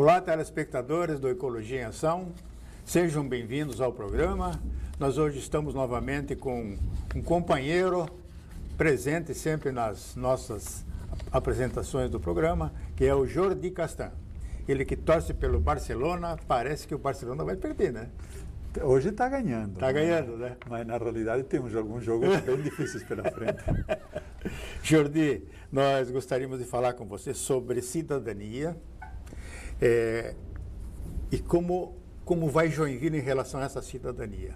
Olá, telespectadores do Ecologia em Ação, sejam bem-vindos ao programa. Nós hoje estamos novamente com um companheiro presente sempre nas nossas apresentações do programa, que é o Jordi Castan. Ele que torce pelo Barcelona, parece que o Barcelona vai perder, né? Hoje está ganhando. Está ganhando, né? Mas na realidade temos alguns jogos bem difíceis pela frente. Jordi, nós gostaríamos de falar com você sobre cidadania e como vai Joinville em relação a essa cidadania.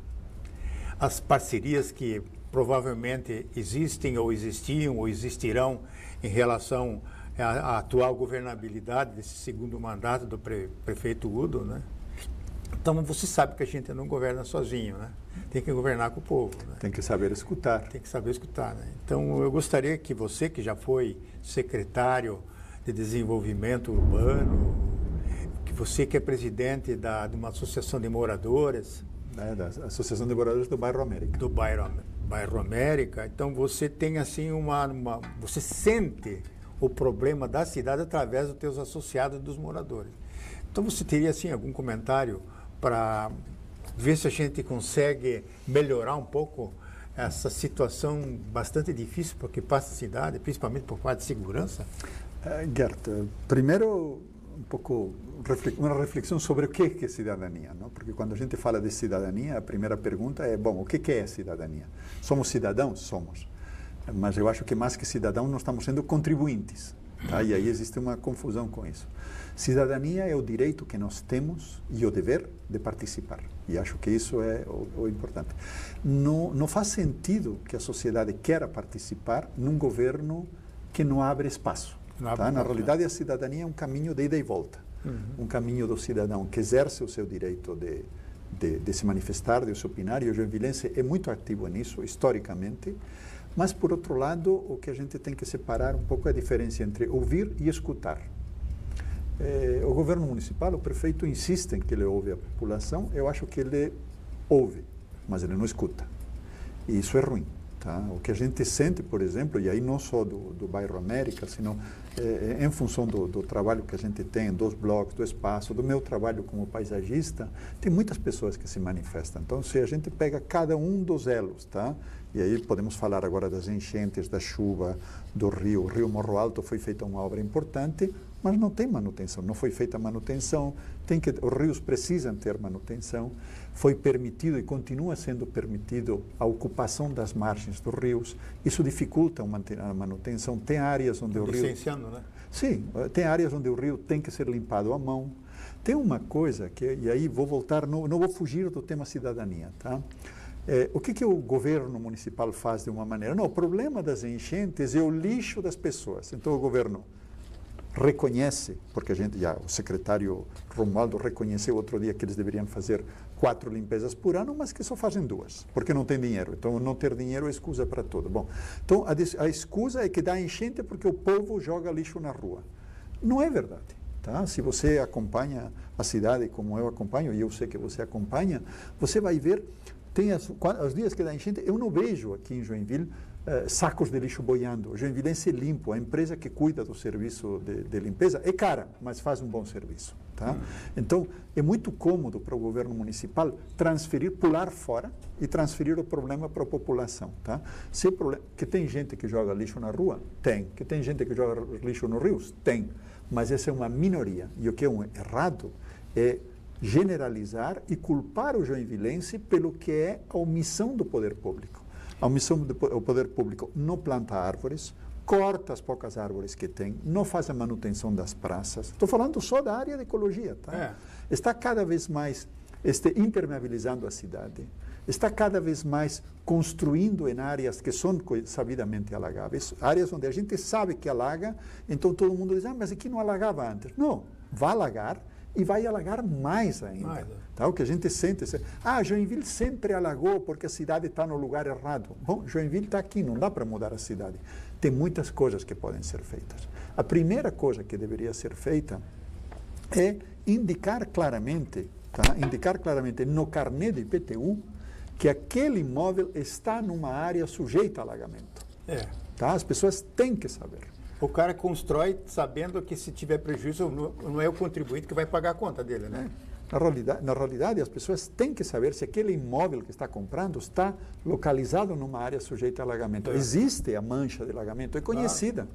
As parcerias que provavelmente existem ou existiam ou existirão em relação à atual governabilidade desse segundo mandato do prefeito Udo, né? Então, você sabe que a gente não governa sozinho, né? Tem que governar com o povo, né? Tem que saber escutar. Tem que saber escutar, né? Então, eu gostaria que você, que já foi secretário de Desenvolvimento Urbano, que você que é presidente de uma associação de moradores... Da Associação de Moradores do Bairro América. Do Bairro América. Então, você tem, assim, você sente o problema da cidade através dos teus associados e dos moradores. Então, você teria, assim, algum comentário para ver se a gente consegue melhorar um pouco essa situação bastante difícil porque passa a cidade, principalmente por parte de segurança? Gert, primeiro uma reflexão sobre o que é cidadania, não? Porque quando a gente fala de cidadania, a primeira pergunta é, bom, o que é cidadania? Somos cidadãos? Somos. Mas eu acho que mais que cidadãos, nós estamos sendo contribuintes. Tá? E aí existe uma confusão com isso. Cidadania é o direito que nós temos e o dever de participar. E acho que isso é o importante. Não faz sentido que a sociedade queira participar num governo que não abre espaço. Tá? Na realidade, a cidadania é um caminho de ida e volta. Um caminho do cidadão que exerce o seu direito de se manifestar, de se opinar. E o joinvilense é muito ativo nisso, historicamente. Mas, por outro lado, o que a gente tem que separar um pouco é a diferença entre ouvir e escutar. O governo municipal, o prefeito insiste em que ele ouve a população, eu acho que ele ouve, mas ele não escuta. E isso é ruim. Tá? O que a gente sente, por exemplo, e aí não só do Bairro América, senão em função do trabalho que a gente tem, dos blogs, do espaço, do meu trabalho como paisagista, tem muitas pessoas que se manifestam. Então, se a gente pega cada um dos elos, tá? E aí podemos falar agora das enchentes, da chuva, do rio. O Rio Morro Alto foi feita uma obra importante, mas não tem manutenção, não foi feita manutenção, os rios precisam ter manutenção, foi permitido e continua sendo permitido a ocupação das margens dos rios, isso dificulta a manutenção, tem áreas onde o rio... Licenciando, né? Sim, tem áreas onde o rio tem que ser limpado à mão. Tem uma coisa e aí vou voltar, não vou fugir do tema cidadania, tá? O que o governo municipal faz de uma maneira? Não, o problema das enchentes é o lixo das pessoas, então o governo reconhece, porque o secretário Romualdo reconheceu outro dia que eles deveriam fazer 4 limpezas por ano, mas que só fazem 2, porque não tem dinheiro. Então, não ter dinheiro é excusa para tudo. Bom, então, a excusa é que dá enchente porque o povo joga lixo na rua. Não é verdade. Tá? Se você acompanha a cidade como eu acompanho, e eu sei que você acompanha, você vai ver, os dias que dá enchente, eu não vejo aqui em Joinville sacos de lixo boiando. O joinvilense limpo, a empresa que cuida do serviço de limpeza é cara, mas faz um bom serviço. Tá? Então, é muito cômodo para o governo municipal pular fora e transferir o problema para a população. Tá? Que tem gente que joga lixo na rua? Tem. Que tem gente que joga lixo nos rios? Tem. Mas essa é uma minoria. E o que é errado é generalizar e culpar o joinvilense pelo que é a omissão do poder público. A omissão do poder público não planta árvores, corta as poucas árvores que tem, não faz a manutenção das praças. Estou falando só da área de ecologia. Tá? Está cada vez mais impermeabilizando a cidade, está cada vez mais construindo em áreas que são sabidamente alagáveis, áreas onde a gente sabe que alaga, então todo mundo diz, mas aqui não alagava antes. Não, vai alagar e vai alagar mais ainda. Tá? O que a gente sente é, Joinville sempre alagou porque a cidade está no lugar errado. Bom, Joinville está aqui, não dá para mudar a cidade. Tem muitas coisas que podem ser feitas. A primeira coisa que deveria ser feita é indicar claramente no carnê de IPTU que aquele imóvel está numa área sujeita a alagamento. Tá? As pessoas têm que saber. O cara constrói sabendo que se tiver prejuízo não é o contribuinte que vai pagar a conta dele, né? Na realidade, as pessoas têm que saber se aquele imóvel que está comprando está localizado numa área sujeita a alagamento. Existe a mancha de alagamento, é conhecida.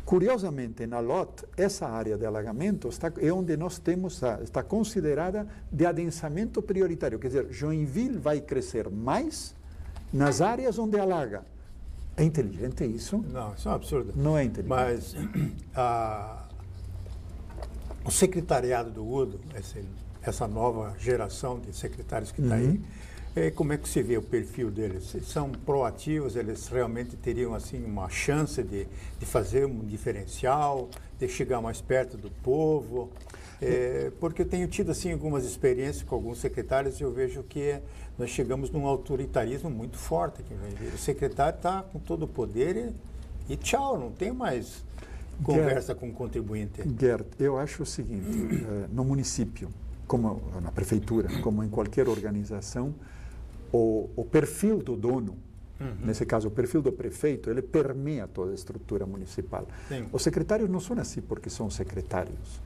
Curiosamente, na LOT, essa área de alagamento é onde nós temos, está considerada de adensamento prioritário. Quer dizer, Joinville vai crescer mais nas áreas onde alaga. É inteligente isso? Não, isso é um absurdo. Não é inteligente. Mas o secretariado do UDO, essa nova geração de secretários que está aí, como é que se vê o perfil deles? Eles são proativos, eles realmente teriam assim uma chance de fazer um diferencial, de chegar mais perto do povo? Porque eu tenho tido assim algumas experiências com alguns secretários e eu vejo que nós chegamos num autoritarismo muito forte aqui em Joinville. O secretário está com todo o poder e tchau, não tem mais conversa com o contribuinte. Gert, eu acho o seguinte, no município, como na prefeitura, como em qualquer organização, o perfil do dono, nesse caso o perfil do prefeito, ele permeia toda a estrutura municipal. Sim. Os secretários não são assim porque são secretários,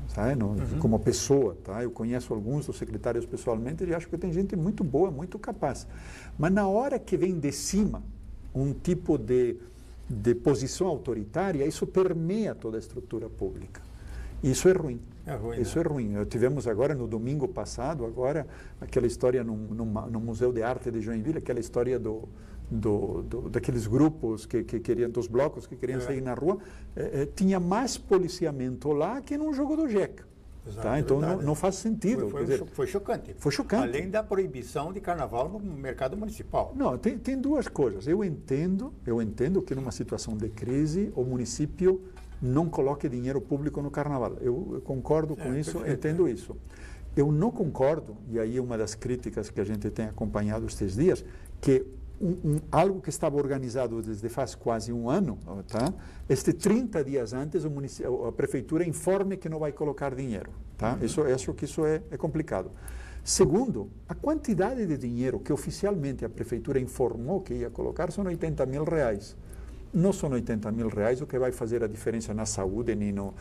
sabe? Não, como pessoa, tá? Eu conheço alguns dos secretários pessoalmente e acho que tem gente muito boa, muito capaz. Mas na hora que vem de cima um tipo de posição autoritária, isso permeia toda a estrutura pública. Isso é ruim. Isso é ruim. Tivemos agora, no domingo passado, aquela história no Museu de Arte de Joinville, aquela história daqueles grupos que queriam, dos blocos que queriam sair na rua, tinha mais policiamento lá que num jogo do Jeca. Tá? Então não faz sentido. Foi chocante. Foi chocante. Além da proibição de carnaval no mercado municipal. Não, tem duas coisas. Eu entendo que numa situação de crise o município não coloque dinheiro público no carnaval. Eu concordo com isso, perfeito, entendo isso. Eu não concordo, e aí é uma das críticas que a gente tem acompanhado estes dias, que algo que estava organizado desde faz quase um ano, tá? 30 dias antes a prefeitura informe que não vai colocar dinheiro. Tá? Eu acho que isso é complicado. Segundo, a quantidade de dinheiro que oficialmente a prefeitura informou que ia colocar são 80 mil reais. Não são 80 mil reais o que vai fazer a diferença na saúde, nem no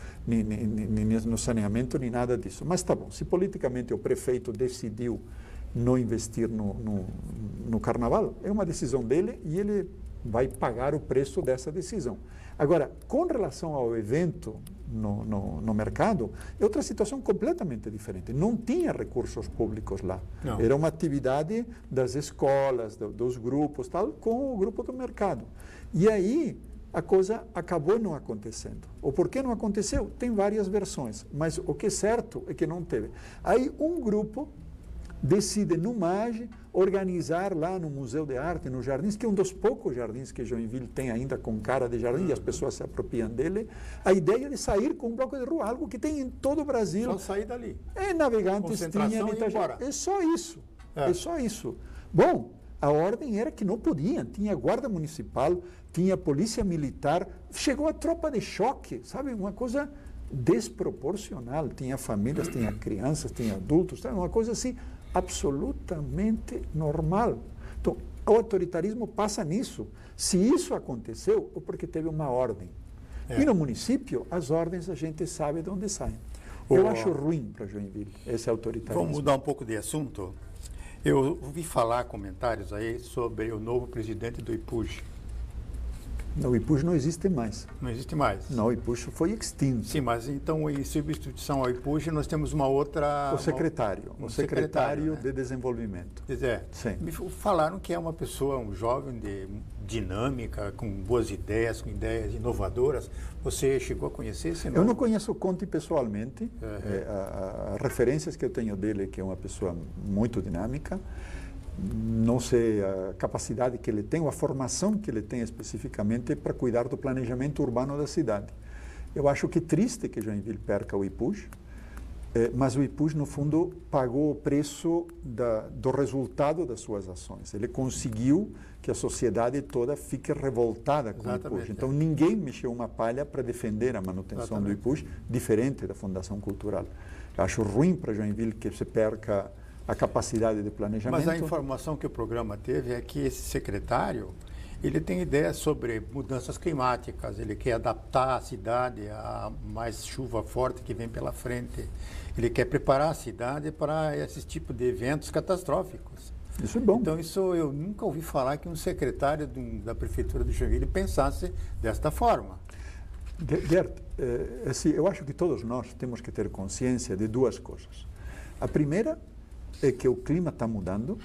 saneamento, nem nada disso. Mas tá bom, se politicamente o prefeito decidiu não investir no carnaval, é uma decisão dele e ele vai pagar o preço dessa decisão. Agora, com relação ao evento no mercado, é outra situação completamente diferente. Não tinha recursos públicos lá. Não. Era uma atividade das escolas, dos grupos, tal, com o grupo do mercado. E aí a coisa acabou não acontecendo. O porquê não aconteceu? Tem várias versões, mas o que é certo é que não teve. Aí um grupo decide no MAGE organizar lá no Museu de Arte, nos jardins, que é um dos poucos jardins que Joinville tem ainda com cara de jardim, e as pessoas se apropriam dele, a ideia de sair com um bloco de rua, algo que tem em todo o Brasil. Só sair dali. É Navegantes, tinha, é só isso. É só isso. Bom, a ordem era que não podiam, tinha guarda municipal, tinha polícia militar, chegou a tropa de choque, sabe, uma coisa desproporcional, tinha famílias, tinha crianças, tinha adultos, uma coisa assim absolutamente normal. Então, o autoritarismo passa nisso. Se isso aconteceu, é porque teve uma ordem. E no município, as ordens a gente sabe de onde saem. Eu acho ruim para Joinville esse autoritarismo. Vamos mudar um pouco de assunto. Eu ouvi falar comentários aí sobre o novo presidente do IPUJ. Não, o IPUJ não existe mais. Não existe mais? Não, o IPUJ foi extinto. Sim, mas então em substituição ao IPUJ nós temos uma outra... O secretário. O secretário, né? De Desenvolvimento. Sim. Me falaram que é uma pessoa, um jovem dinâmica, com boas ideias, com ideias inovadoras. Você chegou a conhecer esse nome? Eu não conheço o Conte pessoalmente. As referências que eu tenho dele é que é uma pessoa muito dinâmica. Não sei a capacidade que ele tem, ou a formação que ele tem especificamente para cuidar do planejamento urbano da cidade. Eu acho que é triste que Joinville perca o IPUJ, mas o IPUJ, no fundo, pagou o preço do resultado das suas ações. Ele conseguiu que a sociedade toda fique revoltada com o IPUJ. Então, ninguém mexeu uma palha para defender a manutenção do IPUJ, diferente da Fundação Cultural. Eu acho ruim para Joinville que se perca a capacidade de planejamento. Mas a informação que o programa teve é que esse secretário, Ele tem ideias sobre mudanças climáticas, ele quer adaptar a cidade a mais chuva forte que vem pela frente. Ele quer preparar a cidade para esse tipo de eventos catastróficos. Isso é bom. Então, isso eu nunca ouvi falar que um secretário da Prefeitura de Joinville pensasse desta forma. Gert, assim, eu acho que todos nós temos que ter consciência de duas coisas. A primeira é que o clima está mudando,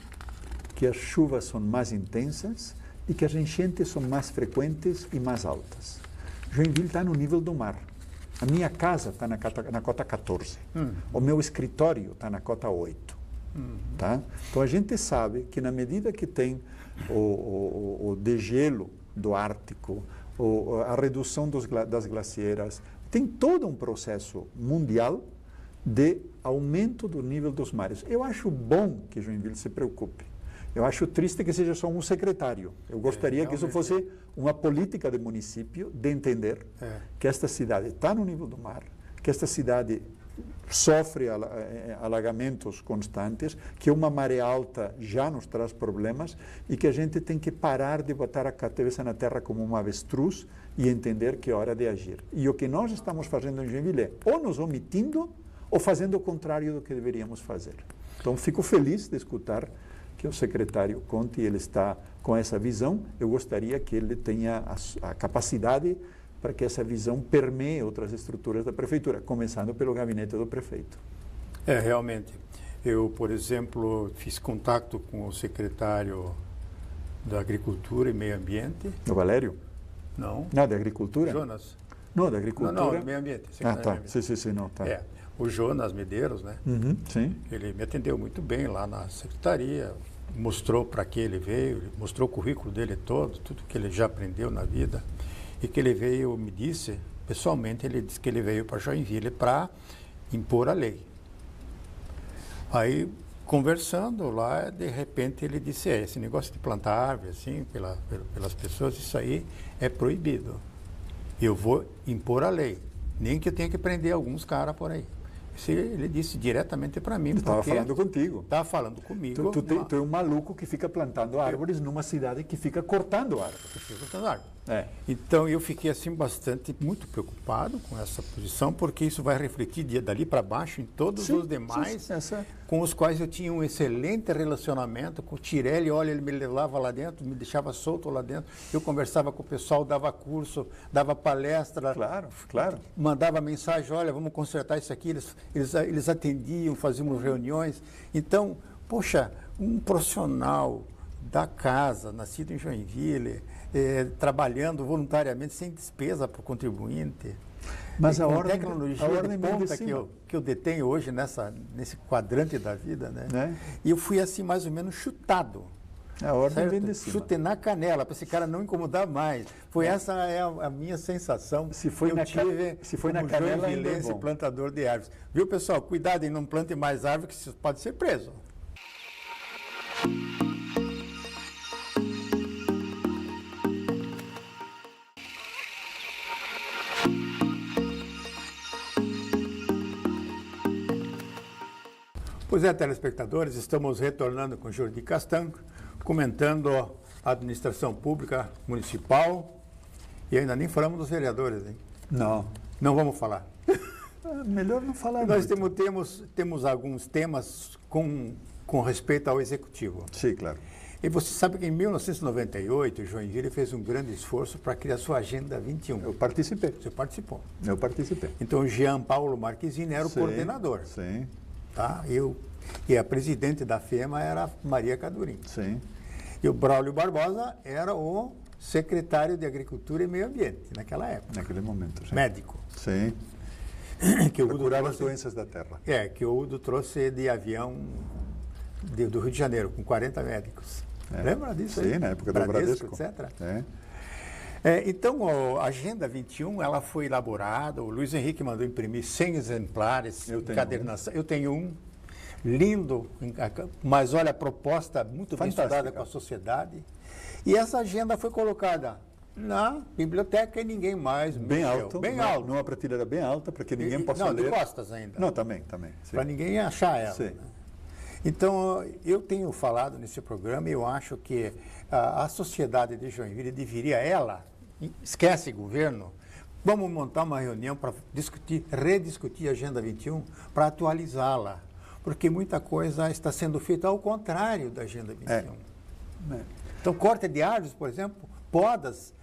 que as chuvas são mais intensas e que as enchentes são mais frequentes e mais altas. Joinville está no nível do mar. A minha casa está na cota 14. O meu escritório está na cota 8. Tá? Então a gente sabe que na medida que tem o degelo do Ártico, a redução das glacieiras, tem todo um processo mundial de aumento do nível dos mares. Eu acho bom que Joinville se preocupe. Eu acho triste que seja só um secretário. Eu gostaria que isso fosse uma política de município, de entender que esta cidade está no nível do mar, que esta cidade sofre alagamentos constantes, que uma maré alta já nos traz problemas e que a gente tem que parar de botar a cabeça na terra como uma avestruz e entender que é hora de agir. E o que nós estamos fazendo em Joinville é ou nos omitindo ou fazendo o contrário do que deveríamos fazer. Então, fico feliz de escutar que o secretário Conte, ele está com essa visão. Eu gostaria que ele tenha a capacidade para que essa visão permeie outras estruturas da prefeitura, começando pelo gabinete do prefeito. Realmente. Eu, por exemplo, fiz contato com o secretário da Agricultura e Meio Ambiente. O Valério? Não. Não, da Agricultura? Jonas. Não, da Agricultura. Não, do Meio Ambiente. Ah, tá. Sim, não, tá. O Jonas Medeiros, né? Sim. Ele me atendeu muito bem lá na secretaria, mostrou para que ele veio, mostrou o currículo dele todo, tudo que ele já aprendeu na vida. E que ele veio, me disse, pessoalmente, ele disse que ele veio para Joinville para impor a lei. Aí, conversando lá, de repente ele disse, esse negócio de plantar árvore, assim, pelas pessoas, isso aí é proibido. Eu vou impor a lei, nem que eu tenha que prender alguns caras por aí. Ele disse diretamente para mim. Estava falando contigo. Estava falando comigo. Tu é um maluco que fica plantando árvores numa cidade que fica cortando árvores. Então eu fiquei assim muito preocupado com essa posição, porque isso vai refletir dali para baixo em todos os demais, com os quais eu tinha um excelente relacionamento. Com o Tirelli, olha, ele me levava lá dentro, me deixava solto lá dentro. Eu conversava com o pessoal, dava curso, dava palestra. Claro. Mandava mensagem, olha, vamos consertar isso aqui. Eles atendiam, faziam reuniões. Então, poxa, um profissional da casa, nascido em Joinville, trabalhando voluntariamente, sem despesa para o contribuinte. Mas a tecnologia de ponta que eu detenho hoje nesse quadrante da vida, né? E eu fui assim mais ou menos chutado. A ordem vem de cima. Chutei na canela, para esse cara não incomodar mais. Essa é a minha sensação se foi que eu tive na canela, joinvilense plantador de árvores. Viu, pessoal? Cuidado e não plante mais árvore, que você pode ser preso. Pois é, telespectadores, estamos retornando com o Jordi Castan, comentando a administração pública municipal, e ainda nem falamos dos vereadores, hein? Não. Não vamos falar. Melhor não falar. Nós temos alguns temas com respeito ao executivo. Sim, claro. E você sabe que em 1998, Joinville fez um grande esforço para criar sua Agenda 21. Eu participei. Você participou? Eu participei. Então, Jean Paulo Marquezine era o coordenador. Sim. Tá? E a presidente da FEMA era Maria Cadurim. Sim. E o Braulio Barbosa era o secretário de Agricultura e Meio Ambiente, naquela época. Naquele momento, sim. Médico. Sim. Que para curar as doenças da terra. Que o Udo trouxe de avião do Rio de Janeiro, com 40 médicos. Lembra disso? Sim, na época do Bradesco. Etc. Então, a Agenda 21, ela foi elaborada, o Luiz Henrique mandou imprimir 100 exemplares de encadernação. Eu tenho um, lindo, mas olha, a proposta muito bem estudada com a sociedade. E essa agenda foi colocada na biblioteca e ninguém mais bem mexeu. Alto. Bem alto. Numa prateleira bem alta, para que ninguém possa ler. Não, de costas ainda. Não, também. Para ninguém achar ela. Sim. Né? Então, eu tenho falado nesse programa e eu acho que a sociedade de Joinville deveria, esquece governo, vamos montar uma reunião para rediscutir a Agenda 21, para atualizá-la, porque muita coisa está sendo feita ao contrário da Agenda 21. Então, corte de árvores, por exemplo, podas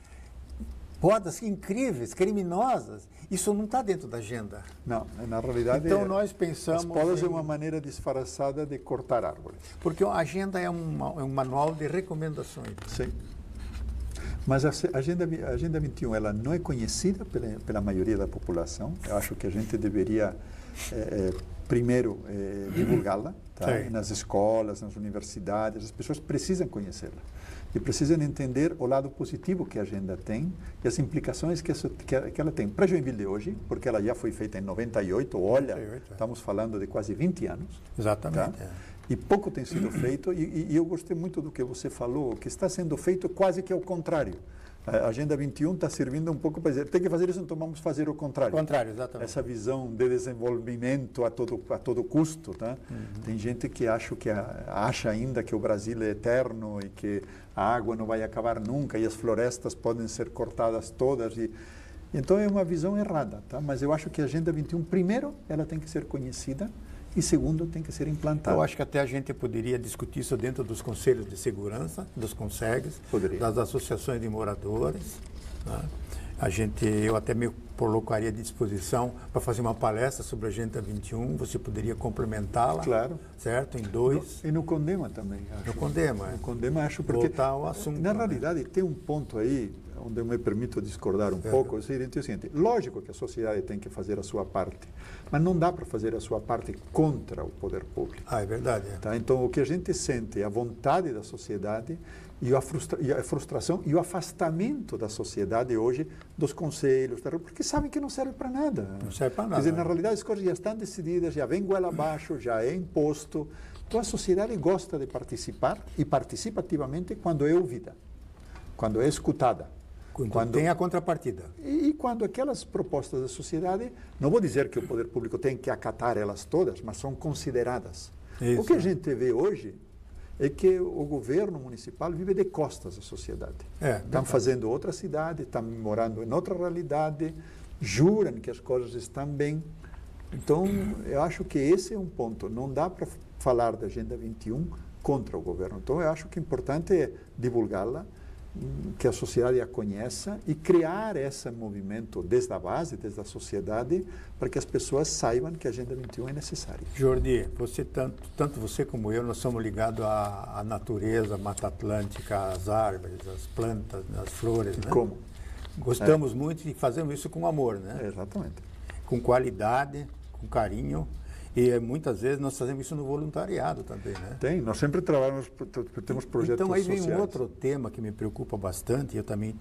incríveis, criminosas, isso não está dentro da agenda. Não, na realidade, então nós pensamos... As podas é uma maneira disfarçada de cortar árvores. Porque a agenda é um manual de recomendações. Sim. Mas a Agenda 21, ela não é conhecida pela maioria da população. Eu acho que a gente deveria, primeiro, divulgá-la, tá? Nas escolas, nas universidades. As pessoas precisam conhecê-la. E precisam entender o lado positivo que a agenda tem e as implicações que ela tem para Joinville de hoje, porque ela já foi feita em 98, estamos falando de quase 20 anos. Exatamente. Tá? E pouco tem sido feito, e eu gostei muito do que você falou, que está sendo feito quase que ao contrário. A Agenda 21 está servindo um pouco para dizer, tem que fazer isso, então vamos fazer o contrário. O contrário, exatamente. Essa visão de desenvolvimento a todo custo. Tá? Tem gente que acha ainda que o Brasil é eterno e que a água não vai acabar nunca e as florestas podem ser cortadas todas. Então é uma visão errada. Tá? Mas eu acho que a Agenda 21, primeiro, ela tem que ser conhecida, e segundo, tem que ser implantada. Eu acho que até a gente poderia discutir isso dentro dos conselhos de segurança, dos conselhos, das associações de moradores. Né? Eu até me colocaria à disposição para fazer uma palestra sobre a Agenda 21, você poderia complementá-la, claro, certo? Em 2. E no Condema também, acho. No Condema. No Condema, acho, porque voltar ao assunto, na realidade tem um ponto aí onde eu me permito discordar um pouco, é o seguinte, lógico que a sociedade tem que fazer a sua parte, mas não dá para fazer a sua parte contra o poder público. É verdade. Tá? Então, o que a gente sente é a vontade da sociedade e a frustração e o afastamento da sociedade hoje dos conselhos, porque sabem que não serve para nada. Não serve para nada. Quer dizer, na realidade as coisas já estão decididas, já vem goela abaixo, já é imposto. Então a sociedade gosta de participar e participa ativamente quando é ouvida, quando é escutada. Quando tem a contrapartida. E quando aquelas propostas da sociedade, não vou dizer que o poder público tem que acatar elas todas, mas são consideradas. Isso. O que a gente vê hoje é que o governo municipal vive de costas à sociedade. Estão fazendo outra cidade, estão morando em outra realidade, juram que as coisas estão bem. Então, eu acho que esse é um ponto. Não dá para falar da Agenda 21 contra o governo. Então, eu acho que é importante divulgá-la, que a sociedade a conheça e criar esse movimento desde a base, desde a sociedade, para que as pessoas saibam que a Agenda 21 é necessária. Jordi, você tanto você como eu, nós somos ligados à natureza, à Mata Atlântica, às árvores, às plantas, às flores, né? Como? Gostamos muito e fazemos isso com amor, né? Exatamente. Com qualidade, com carinho. E muitas vezes nós fazemos isso no voluntariado também, né? Nós sempre trabalhamos, temos projetos sociais. Então aí vem sociais. um outro tema que me preocupa bastante, eu também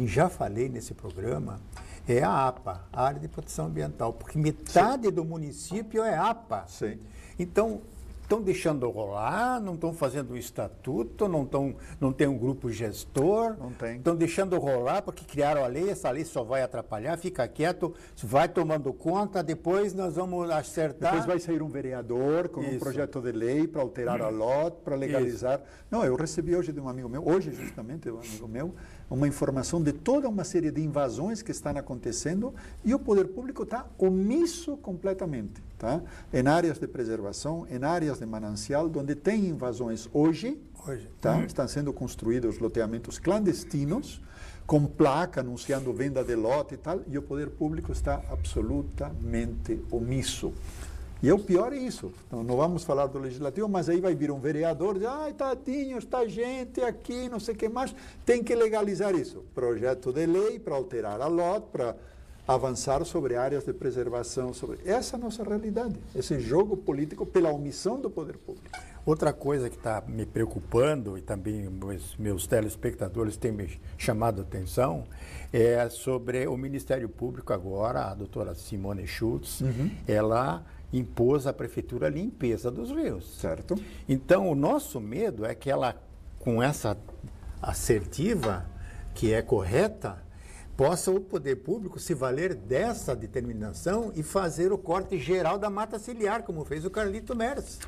já falei nesse programa, é a APA, a Área de Proteção Ambiental, porque metade do município é APA. Sim. Então, estão deixando rolar, não estão fazendo o estatuto, não tem um grupo gestor. Não tem. Estão deixando rolar porque criaram a lei, essa lei só vai atrapalhar, fica quieto, vai tomando conta, depois nós vamos acertar. Depois vai sair um vereador com um projeto de lei para alterar a lote, para legalizar. Não, eu recebi hoje de um amigo meu, uma informação de toda uma série de invasões que estão acontecendo e o poder público está omisso completamente. Tá? Em áreas de preservação, em áreas de manancial, onde tem invasões hoje. Tá? Estão sendo construídos loteamentos clandestinos, com placa anunciando venda de lote e tal, e o poder público está absolutamente omisso. E o pior é isso. Não vamos falar do legislativo, mas aí vai vir um vereador e dizer, ai, tadinho, está gente aqui, não sei o que mais, tem que legalizar isso. Projeto de lei para alterar a lote, para avançar sobre áreas de preservação, sobre essa nossa realidade, esse jogo político pela omissão do poder público. Outra coisa que está me preocupando, e também meus telespectadores têm me chamado a atenção, é sobre o Ministério Público agora, a doutora Simone Schultz, ela impôs à Prefeitura a limpeza dos rios. Certo. Então, o nosso medo é que ela, com essa assertiva, que é correta, possa o poder público se valer dessa determinação e fazer o corte geral da mata ciliar, como fez o Carlito Mers.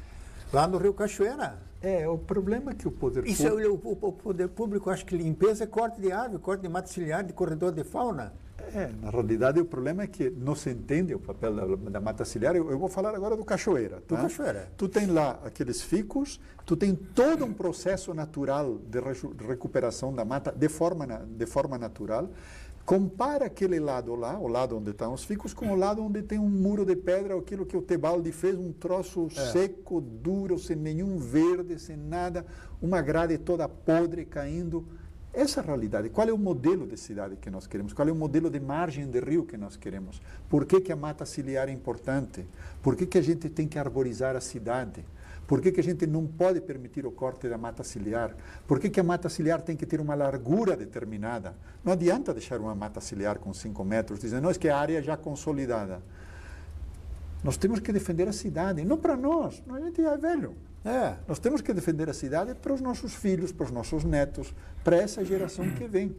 lá no Rio Cachoeira. O problema é que o poder Isso público... o poder público acha que limpeza é corte de árvore, corte de mata ciliar, de corredor de fauna. Na realidade, o problema é que não se entende o papel da mata ciliar. Eu vou falar agora do Cachoeira. Tá? Do Cachoeira. Tu tem lá aqueles ficus, tu tem todo um processo natural de recuperação da mata de forma natural. Compara aquele lado lá, o lado onde estão os ficus, com o lado onde tem um muro de pedra, aquilo que o Tebaldi fez, um troço seco, duro, sem nenhum verde, sem nada, uma grade toda podre caindo. Essa é a realidade. Qual é o modelo de cidade que nós queremos? Qual é o modelo de margem de rio que nós queremos? Por que a mata ciliar é importante? Por que a gente tem que arborizar a cidade? Por que a gente não pode permitir o corte da mata ciliar? Por que a mata ciliar tem que ter uma largura determinada? Não adianta deixar uma mata ciliar com 5 metros, dizendo, não, é que a área já consolidada. Nós temos que defender a cidade, não para nós, a gente é velho. Nós temos que defender a cidade para os nossos filhos, para os nossos netos, para essa geração que vem.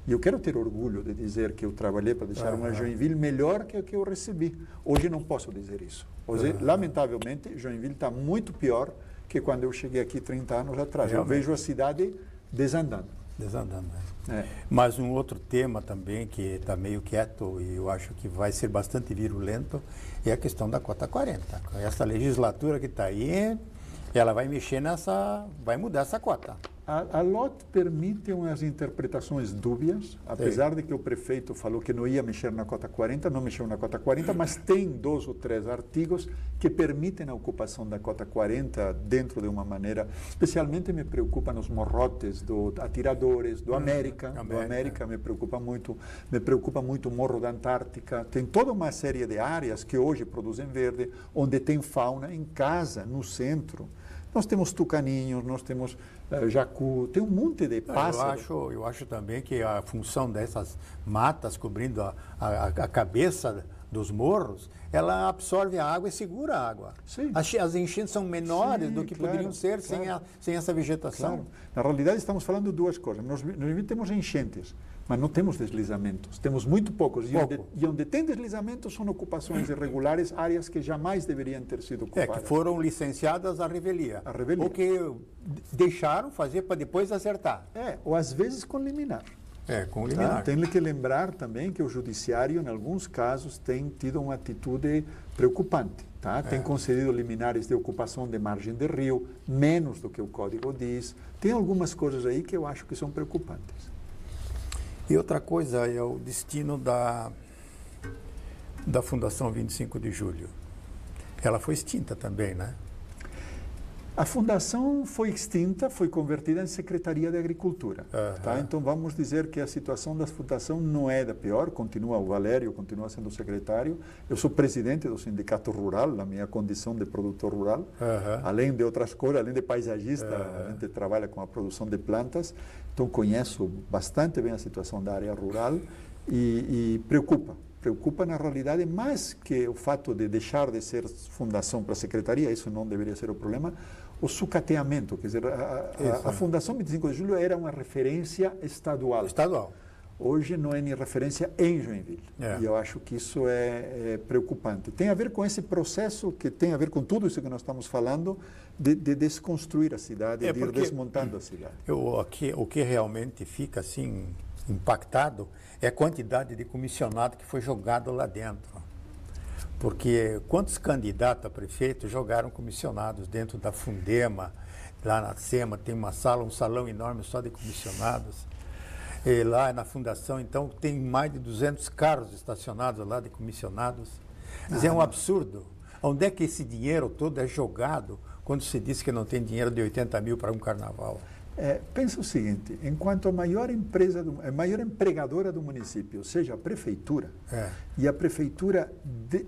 E eu quero ter orgulho de dizer que eu trabalhei para deixar uma Joinville melhor que a que eu recebi. Hoje não posso dizer isso. Hoje, lamentavelmente, Joinville está muito pior que quando eu cheguei aqui 30 anos atrás. Realmente. Eu vejo a cidade desandando. Mas um outro tema também que está meio quieto e eu acho que vai ser bastante virulento é a questão da cota 40. Essa legislatura que está aí, ela vai mexer vai mudar essa cota. A LOT permite umas interpretações dúbias, apesar de que o prefeito falou que não ia mexer na cota 40, não mexeu na cota 40, mas tem 2 ou 3 artigos que permitem a ocupação da cota 40 dentro de uma maneira, especialmente me preocupa nos morrotes do atiradores, do América me preocupa muito o Morro da Antártica, tem toda uma série de áreas que hoje produzem verde, onde tem fauna em casa, no centro. Nós temos tucaninhos, nós temos jacu, tem um monte de pássaros. Eu acho também que a função dessas matas cobrindo a cabeça dos morros, ela absorve a água e segura a água. Sim. As enchentes são menores do que poderiam ser sem essa vegetação. Claro. Na realidade, estamos falando de 2 coisas. Nós temos enchentes, mas não temos deslizamentos. Temos muito poucos. E onde tem deslizamentos são ocupações irregulares, áreas que jamais deveriam ter sido ocupadas. Que foram licenciadas à revelia. Ou que deixaram fazer para depois acertar. Ou às vezes com liminar. Com liminar. Tem que lembrar também que o judiciário, em alguns casos, tem tido uma atitude preocupante. Tem concedido liminares de ocupação de margem de rio, menos do que o código diz. Tem algumas coisas aí que eu acho que são preocupantes. E outra coisa é o destino da Fundação 25 de Julho. Ela foi extinta também, né? A fundação foi extinta, foi convertida em Secretaria de Agricultura. Então vamos dizer que a situação da fundação não é da pior, continua o Valério, continua sendo secretário. Eu sou presidente do Sindicato Rural, na minha condição de produtor rural. Além de outras coisas, além de paisagista, a gente trabalha com a produção de plantas. Então conheço bastante bem a situação da área rural e preocupa. Preocupa, na realidade, mais que o fato de deixar de ser fundação para a secretaria, isso não deveria ser o problema, o sucateamento. Quer dizer, a Fundação 25 de Julho era uma referência estadual. Hoje não é nem referência em Joinville. E eu acho que isso é preocupante. Tem a ver com esse processo, que tem a ver com tudo isso que nós estamos falando, de desconstruir a cidade, de ir desmontando a cidade. O que realmente fica assim impactado é a quantidade de comissionado que foi jogado lá dentro. Porque quantos candidatos a prefeito jogaram comissionados dentro da Fundema, lá na SEMA, tem um salão enorme só de comissionados. E lá na fundação, então, tem mais de 200 carros estacionados lá de comissionados. Mas é um absurdo. Onde é que esse dinheiro todo é jogado quando se diz que não tem dinheiro de 80 mil para um carnaval? Pensa o seguinte, enquanto a maior empregadora do município seja a prefeitura, e a prefeitura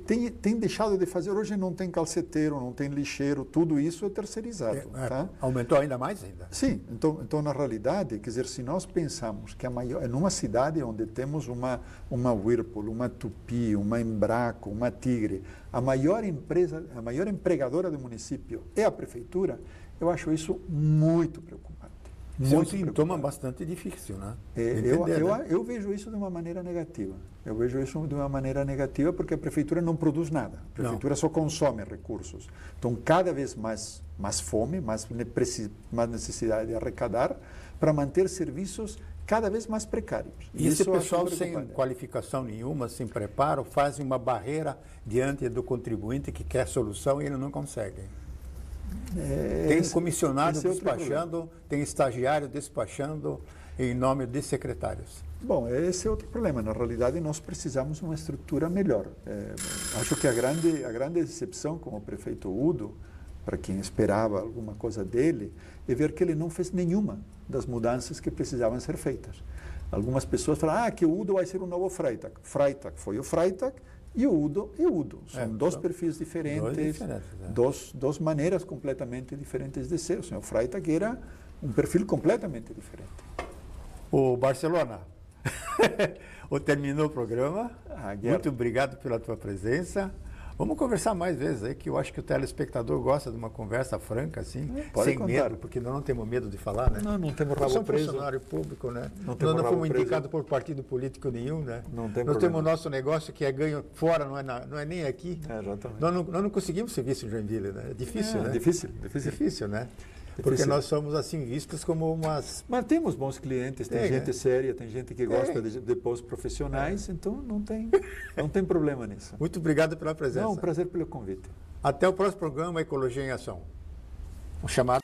tem deixado de fazer, hoje não tem calceteiro, não tem lixeiro, tudo isso é terceirizado. Aumentou ainda mais ainda? Sim, então na realidade, quer dizer, se nós pensamos que numa cidade onde temos uma Whirlpool, uma Tupi, uma Embraco, uma Tigre, a maior empregadora do município é a prefeitura, eu acho isso muito preocupante. Isso é um muito sintoma preocupado. bastante difícil, né? Eu vejo isso de uma maneira negativa. Eu vejo isso de uma maneira negativa porque a prefeitura não produz nada. A prefeitura só consome recursos. Então, cada vez mais fome, mais necessidade de arrecadar para manter serviços cada vez mais precários. E esse isso eu acho pessoal sem preocupante. qualificação nenhuma, sem preparo, fazem uma barreira diante do contribuinte que quer solução e ele não consegue. Tem comissionado esse é outro despachando, tem estagiário despachando em nome de secretários. Bom, esse é outro problema. Na realidade, nós precisamos de uma estrutura melhor. Acho que a grande decepção como prefeito Udo, para quem esperava alguma coisa dele, é ver que ele não fez nenhuma das mudanças que precisavam ser feitas. Algumas pessoas falam que o Udo vai ser o novo Freitag. Freitag foi o Freitag e o Udo é o Udo. São dois perfis diferentes, duas maneiras completamente diferentes de ser. O senhor Freitag era um perfil completamente diferente. O Barcelona, terminou o programa. Guerra. Muito obrigado pela tua presença. Vamos conversar mais vezes aí, que eu acho que o telespectador gosta de uma conversa franca, assim, sem medo, porque nós não temos medo de falar, né? Não temos Nós rabo somos preso. funcionário público, né? Não Nós não fomos rabo preso. indicados por partido político nenhum, né? Não tem Nós problema. temos o nosso negócio que é ganho fora, não é nem aqui. Exatamente. Nós não conseguimos serviço em Joinville, né? É difícil, né? Difícil, né? Porque nós somos assim vistos como umas... Mas temos bons clientes, tem gente séria, tem gente que gosta de pós-profissionais, então não tem problema nisso. Muito obrigado pela presença. Não, um prazer pelo convite. Até o próximo programa Ecologia em Ação. Um chamado